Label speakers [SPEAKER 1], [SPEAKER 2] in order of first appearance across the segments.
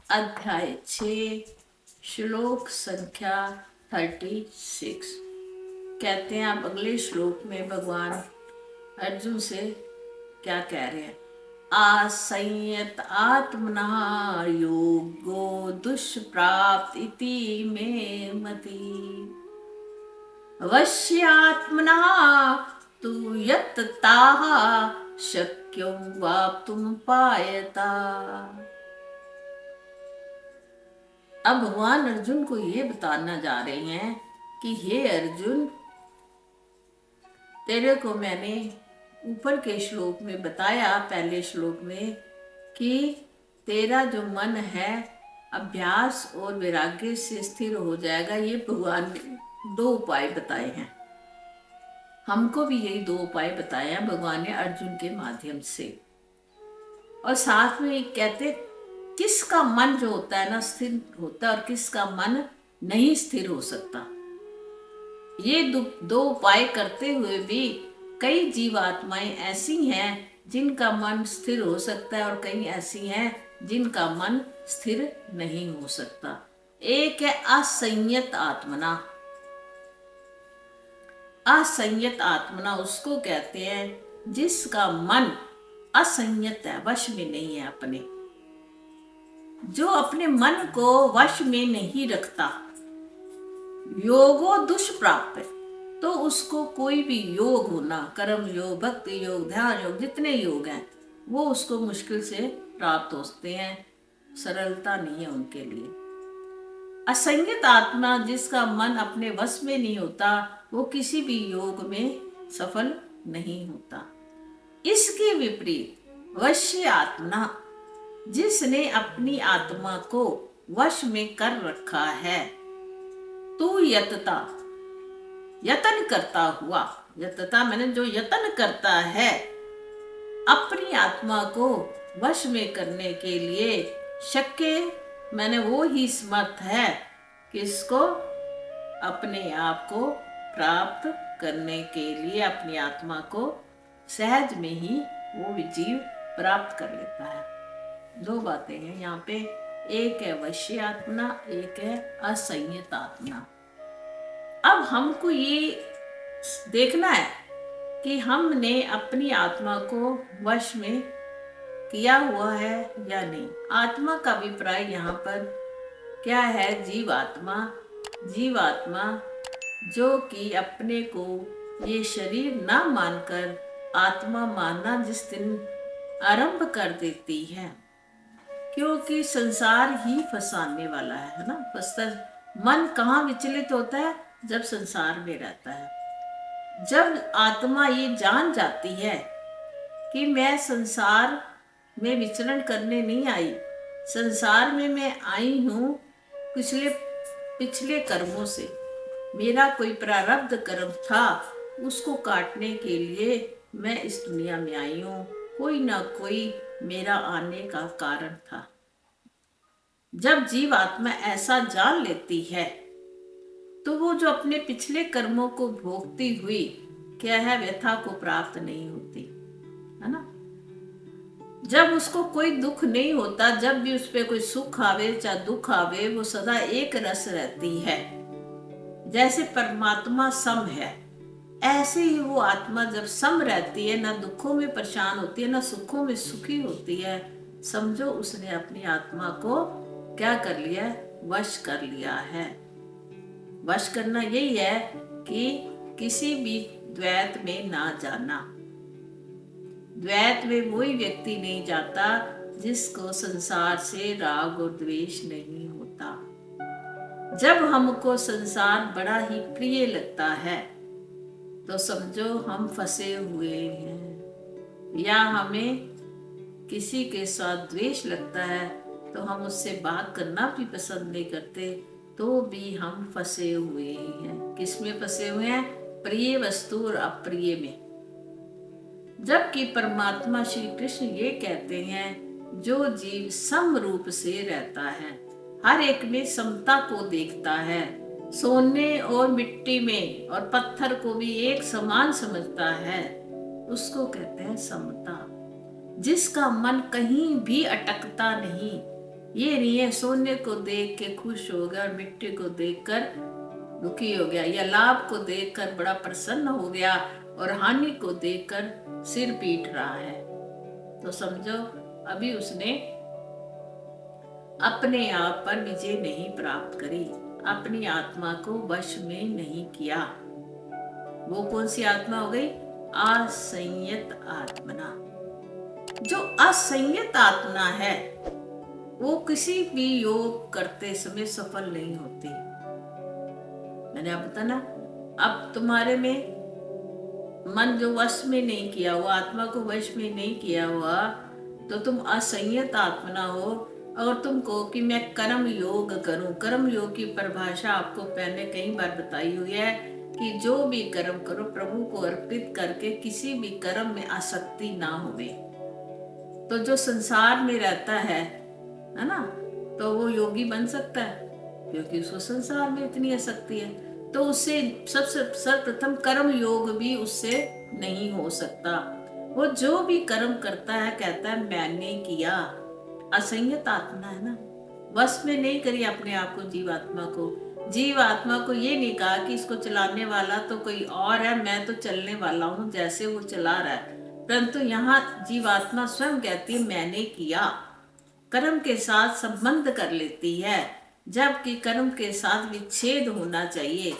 [SPEAKER 1] अध्याय 6 श्लोक संख्या 36। कहते हैं आप अगले श्लोक में भगवान अर्जुन से क्या कह रहे हैं। असंयत आत्मना योगो दुष्प्राप्त इति मे मति वश्यात्मना तु यत्ताः शक्यो वाप्तुं पायता। अब भगवान अर्जुन को ये बताना जा रहे हैं कि हे अर्जुन, तेरे को मैंने ऊपर के श्लोक में बताया, पहले श्लोक में, कि तेरा जो मन है अभ्यास और वैराग्य से स्थिर हो जाएगा। ये भगवान ने 2 उपाय बताए हैं। हमको भी यही 2 उपाय बताए हैं भगवान ने अर्जुन के माध्यम से। और साथ में कहते किसका मन जो होता है ना स्थिर होता है और किसका मन नहीं स्थिर हो सकता। ये 2 उपाय करते हुए भी कई जीवात्माएं ऐसी हैं जिनका मन स्थिर हो सकता है और कई ऐसी हैं जिनका मन स्थिर नहीं हो सकता। एक है असंयत आत्मना। असंयत आत्मना उसको कहते हैं जिसका मन असंयत है, वश में नहीं है अपने। जो अपने मन को वश में नहीं रखता, योगो दुष्प्राप्त है, तो उसको कोई भी योग होना, कर्म योग, भक्ति योग, ध्यान योग, जितने योग हैं वो उसको मुश्किल से प्राप्त होते हैं। सरलता नहीं है उनके लिए। असंयत आत्मा जिसका मन अपने वश में नहीं होता, वो किसी भी योग में सफल नहीं होता। इसके विपरीत वश्य आत्मा, जिसने अपनी आत्मा को वश में कर रखा है, तू यतता, यतन करता हुआ, यतता मैंने जो यतन करता है अपनी आत्मा को वश में करने के लिए, शक्य मैंने वो ही समर्थ है कि इसको अपने आप को प्राप्त करने के लिए अपनी आत्मा को सहज में ही वो जीव प्राप्त कर लेता है। 2 बातें हैं यहाँ पे, एक है वश्य आत्मा, एक है असंयत आत्मा। अब हमको ये देखना है कि हमने अपनी आत्मा को वश में किया हुआ है या नहीं। आत्मा का अभिप्राय यहाँ पर क्या है? जीवात्मा। जीवात्मा जो कि अपने को ये शरीर ना मानकर आत्मा मानना जिस दिन आरंभ कर देती है, क्योंकि संसार ही फंसाने वाला है ना। मन कहाँ विचलित होता है? जब संसार में रहता है। जब आत्मा ये जान जाती है कि मैं संसार में विचरण करने नहीं आई, संसार में मैं आई हूँ पिछले कर्मों से, मेरा कोई प्रारब्ध कर्म था, उसको काटने के लिए मैं इस दुनिया में आई हूँ। कोई ना कोई मेरा आने का कारण था। जब जीव आत्मा ऐसा जान लेती है तो वो जो अपने पिछले कर्मों को भोगती हुई क्या है, व्यथा को प्राप्त नहीं होती है ना। जब उसको कोई दुख नहीं होता, जब भी उस पर कोई सुख आवे चाहे दुख आवे, वो सदा एक रस रहती है। जैसे परमात्मा सम है, ऐसे ही वो आत्मा जब सम रहती है, ना दुखों में परेशान होती है ना सुखों में सुखी होती है, समझो उसने अपनी आत्मा को क्या कर लिया है? वश कर लिया है। वश करना यही है कि किसी भी द्वैत में ना जाना। द्वैत में वही व्यक्ति नहीं जाता जिसको संसार से राग और द्वेष नहीं होता। जब हमको संसार बड़ा ही प्रिय लगता है तो समझो हम फंसे हुए हैं। या हमें किसी के साथ द्वेष लगता है तो हम उससे बात करना भी पसंद नहीं करते, तो भी हम फंसे हुए हैं। किस में फंसे हुए हैं? प्रिय वस्तु और अप्रिय में। जबकि परमात्मा श्री कृष्ण ये कहते हैं, जो जीव सम रूप से रहता है, हर एक में समता को देखता है, सोने और मिट्टी में और पत्थर को भी एक समान समझता है, उसको कहते हैं समता। जिसका मन कहीं भी अटकता नहीं, ये नहीं है सोने को देख के खुश हो गया और मिट्टी को देखकर दुखी हो गया, या लाभ को देखकर बड़ा प्रसन्न हो गया और हानि को देखकर सिर पीट रहा है। तो समझो अभी उसने अपने आप पर विजय नहीं प्राप्त करी, अपनी आत्मा को वश में नहीं किया। वो कौन सी आत्मा हो गई? असंयत आत्मना। जो असंयत आत्मा है वो किसी भी योग करते समय सफल नहीं होती। मैंने आप बताया ना, अब तुम्हारे में मन जो वश में नहीं किया हुआ, आत्मा को वश में नहीं किया हुआ, तो तुम असंयत आत्मा हो। अगर तुम कहो कि मैं कर्म योग करूं, कर्म योग की परिभाषा आपको पहले कई बार बताई हुई है कि जो भी कर्म करो प्रभु को अर्पित करके किसी भी कर्म में आसक्ति ना होवे। तो जो संसार में रहता है ना, तो वो योगी बन सकता है क्योंकि उसको संसार में इतनी आसक्ति है। तो उससे सबसे सर्वप्रथम कर्म योग भी उससे नहीं हो सकता। वो जो भी कर्म करता है कहता है मैंने किया। असंयत आत्मा है ना, वश में नहीं करी अपने आप को, जीवात्मा को। जीवात्मा को ये नहीं कहा कि इसको चलाने वाला तो कोई और है, मैं तो चलने वाला हूँ जैसे वो चला रहा है। परंतु यहाँ जीवात्मा स्वयं कहती है मैंने किया, कर्म के साथ संबंध कर लेती है, जबकि कर्म के साथ विच्छेद होना चाहिए।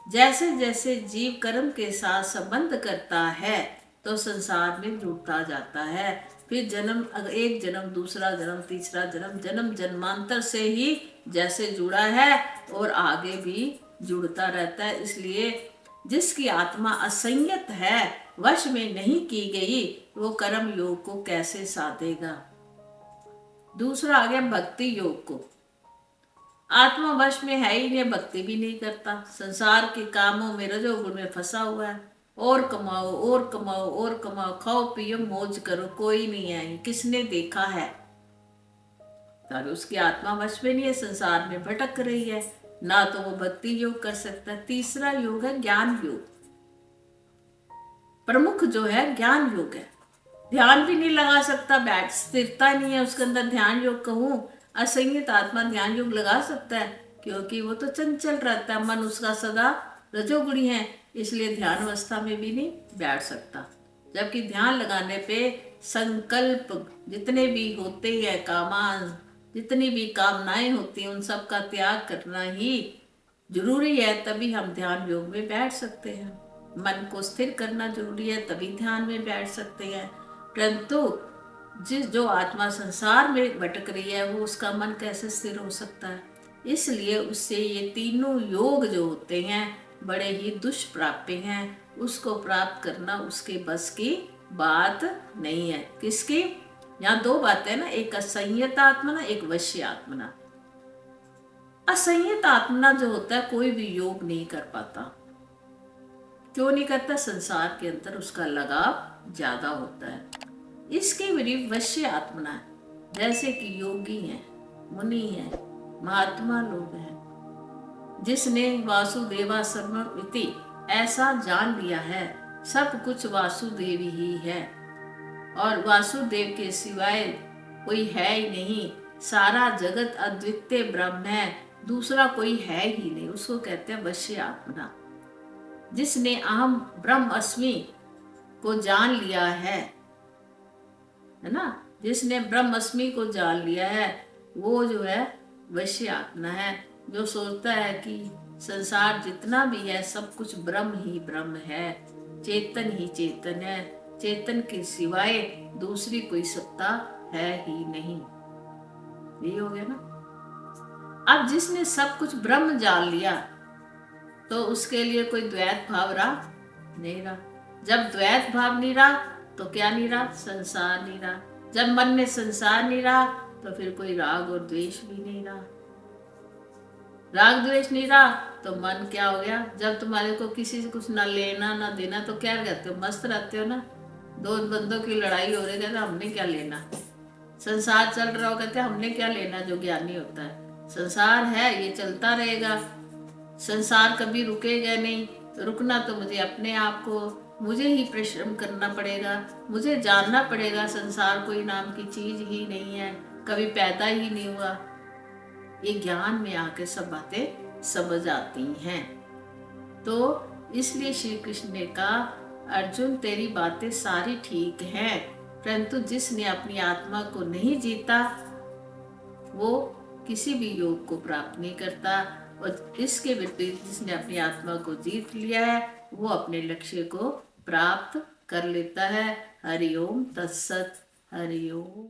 [SPEAKER 1] जैसे जैसे जीव कर्म के साथ संबंध करता है तो संसार में जुड़ता जाता है। फिर जन्म, एक जन्म, दूसरा जन्म, तीसरा जन्म, जन्म जन्मांतर से ही जैसे जुड़ा है और आगे भी जुड़ता रहता है। इसलिए जिसकी आत्मा असंयत है, वश में नहीं की गई, वो कर्म योग को कैसे साधेगा। दूसरा आ गया भक्ति योग को। आत्मा वश में है ही नहीं, भक्ति भी नहीं करता, संसार के कामों में रजोगुण में फंसा हुआ है। और कमाओ और कमाओ और कमाओ, खाओ पियो मौज करो, कोई नहीं है, किसने देखा है। तो उसकी आत्मा वश में नहीं है, संसार में भटक रही है, ना तो वो भक्ति योग कर सकता है। तीसरा योग है ज्ञान योग। प्रमुख जो है ज्ञान योग है। ध्यान भी नहीं लगा सकता, बैठ स्थिरता नहीं है उसके अंदर। ध्यान योग कहूँ, असंयत आत्मा ध्यान योग लगा सकता है क्योंकि वो तो चंचल रहता है, मन उसका सदा रजोगुणी है, इसलिए ध्यान अवस्था में भी नहीं बैठ सकता। जबकि ध्यान लगाने पे संकल्प जितने भी होते हैं, कामान जितनी भी कामनाएं होती हैं, उन सब का त्याग करना ही जरूरी है, तभी हम ध्यान योग में बैठ सकते हैं। मन को स्थिर करना जरूरी है, तभी ध्यान में बैठ सकते हैं। परंतु जो आत्मा संसार में भटक रही है, वो उसका मन कैसे स्थिर हो सकता है। इसलिए उससे ये तीनों योग जो होते हैं बड़े ही दुष्प्राप्य हैं। उसको प्राप्त करना उसके बस की बात नहीं है। किसकी? यहाँ दो बातें ना, एक असंयत आत्मना, एक वश्य आत्मना। असंयत आत्मना जो होता है कोई भी योग नहीं कर पाता। क्यों नहीं करता? संसार के अंदर उसका लगाव ज्यादा होता है। इसके विरुद्ध वश्य आत्मना है, जैसे कि योगी हैं, मुनि हैं, महात्मा लोग हैं, जिसने वासुदेवा सर्वमिति ऐसा जान लिया है, सब कुछ वासुदेव ही है और वासुदेव के सिवाय कोई है ही नहीं, सारा जगत अद्वितीय ब्रह्म है, दूसरा कोई है ही नहीं, उसको कहते हैं वश्य आत्मना। जिसने अहम ब्रह्म अस्मि को जान लिया है ना, जिसने ब्रह्म अस्मि को जान लिया है, वो जो है वश्य आत्मा है। जो सोचता है कि संसार जितना भी है सब कुछ ब्रह्म ही ब्रह्म है, चेतन ही चेतन है, चेतन के सिवाय दूसरी कोई सत्ता है ही नहीं। ये हो गया ना। अब जिसने सब कुछ ब्रह्म जान लिया तो उसके लिए कोई द्वैत भाव रहा नहीं रहा। जब द्वैत भाव नहीं रहा तो क्या नहीं रहा? संसार नहीं रहा। जब मन में संसार नहीं रहा तो फिर कोई राग और द्वेष भी नहीं रहा। राग द्वेष नहीं रहा तो मन क्या हो गया? जब तुम्हारे को किसी से कुछ ना लेना ना देना तो क्या कहते हो? मस्त रहते हो ना। दो बंदों की लड़ाई हो रही है, कहते हमने क्या लेना। संसार चल रहा हो, कहते हमने क्या लेना। जो ज्ञानी होता है, संसार है ये चलता रहेगा, संसार कभी रुकेगा नहीं। तो रुकना तो मुझे अपने आप को, मुझे ही परिश्रम करना पड़ेगा, मुझे जानना पड़ेगा संसार कोई नाम की चीज ही नहीं है। कभी पैदा ही नहीं हुआ। ये ज्ञान में आके सब बातें समझ आती हैं। तो इसलिए श्री कृष्ण ने कहा, अर्जुन तेरी बातें सारी ठीक हैं, परंतु जिसने अपनी आत्मा को नहीं जीता वो किसी भी योग को प्राप्त नहीं करता, और इसके विपरीत जिसने अपनी आत्मा को जीत लिया है वो अपने लक्ष्य को प्राप्त कर लेता है। हरि ओम तत्सत। हरि ओम।